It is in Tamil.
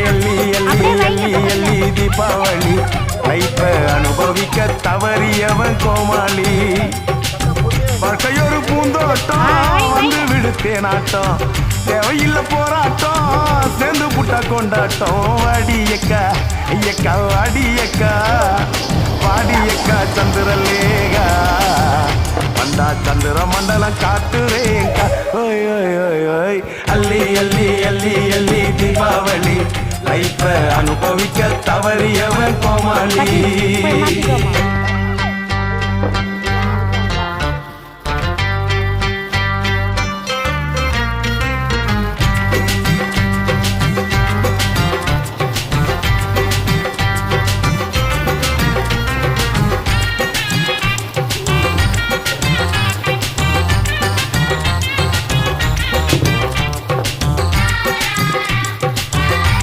எல்லி எல்லி எல்லி எல்லி தீபாவளி லைஃப அனுபவிக்க தவறியவன் கோமாளி வாழ்க்கையொரு பூந்தோட்டம் வந்து விடுத்தேனாட்டம் தேவையில்ல போராட்டம் சேர்ந்து புட்டா கொண்டாட்டம் வாடியக்கா ஐயக்கா வாடியக்கா வாடியக்கா சந்திரலேகா வந்தா சந்திர மண்டலம் காட்டுறேங்கா ஓய் ஓய் ஓய் ஓய் அள்ளி அள்ளி அள்ளி அள்ளி தீபாவளி லைஃப அனுபவிக்க தவறியவன் கோமாளி